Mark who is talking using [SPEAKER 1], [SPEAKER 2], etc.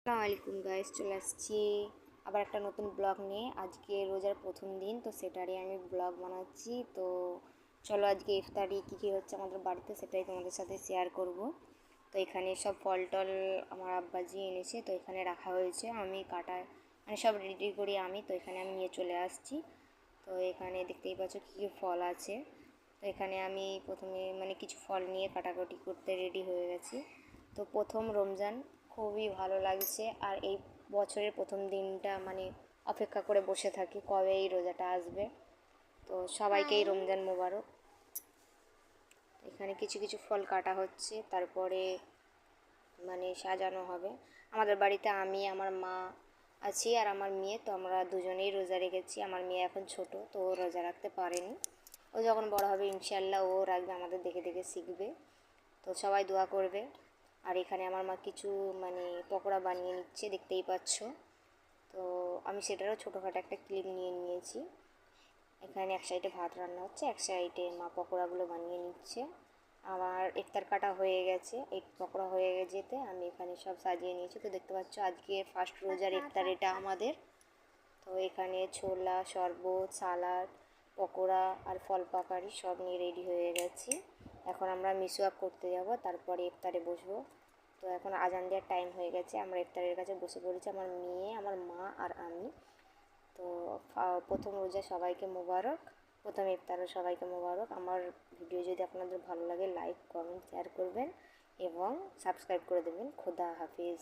[SPEAKER 1] আসসালামু আলাইকুম গাইস, চলে আসছি আবার একটা নতুন ব্লগ নিয়ে। আজকে রোজার প্রথম দিন, তো সেটারই আমি ব্লগ বানাচ্ছি। তো চলো আজকে ইফতারি কী হচ্ছে আমাদের বাড়িতে সেটাই তোমাদের সাথে শেয়ার করব। তো এখানে সব ফল টল আমার আব্বাজি এনেছে, তো এখানে রাখা হয়েছে। আমি কাটা মানে সব রেডি করি আমি, তো এখানে আমি নিয়ে চলে আসছি। তো এখানে দেখতেই পাচ্ছ কী কী ফল আছে। তো এখানে আমি প্রথমে কিছু ফল নিয়ে কাটাকাটি করতে রেডি হয়ে গেছি। তো প্রথম রমজান, খুবই ভালো লাগছে। আর এই বছরের প্রথম দিনটা অপেক্ষা করে বসে থাকি কবে এই রোজাটা আসবে। তো সবাইকেই রমজান মোবারক। এখানে কিছু কিছু ফল কাটা হচ্ছে, তারপরে সাজানো হবে। আমাদের বাড়িতে আমি, আমার মা আছি আর আমার মেয়ে। তো আমরা দুজনেই রোজা রেখেছি। আমার মেয়ে এখন ছোট, তো ও রোজা রাখতে পারেনি। ও যখন বড় হবে ইনশাল্লাহ ও রাখবে, আমাদের দেখে দেখে শিখবে। তো সবাই দোয়া করবে। আর এখানে আমার মা কিছু পকোড়া বানিয়ে নিচ্ছে, দেখতেই পাচ্ছ। তো আমি সেটারও ছোটোখাটো একটা ক্লিপ নিয়ে নিয়েছি। এখানে এক সাইডে ভাত রান্না হচ্ছে, এক সাইডে মা পকোড়াগুলো বানিয়ে নিচ্ছে। আমার ইফতার কাটা হয়ে গেছে, এই পকোড়া হয়ে যেতে আমি এখানে সব সাজিয়ে নিয়েছি। তো দেখতে পাচ্ছ আজকে ফার্স্ট রোজার ইফতার এটা আমাদের। তো এখানে ছোলা, শরবত, সালাড, পকোড়া আর ফল পাকারি সব নিয়ে রেডি হয়ে গেছি। এখন আমরা মিসওয়াক করতে যাব, তারপরে ইফতারে বসবো। তো এখন আজান দেওয়ার টাইম হয়ে গেছে, আমরা ইফতারের কাছে বসে পড়েছি, আমার মেয়ে, আমার মা আর আমি। তো প্রথম রোজা সবাইকে মোবারক, প্রথম ইফতারও সবাইকে মোবারক। আমার ভিডিও যদি আপনাদের ভালো লাগে লাইক, কমেন্ট, শেয়ার করবেন এবং সাবস্ক্রাইব করে দেবেন। খোদা হাফিজ।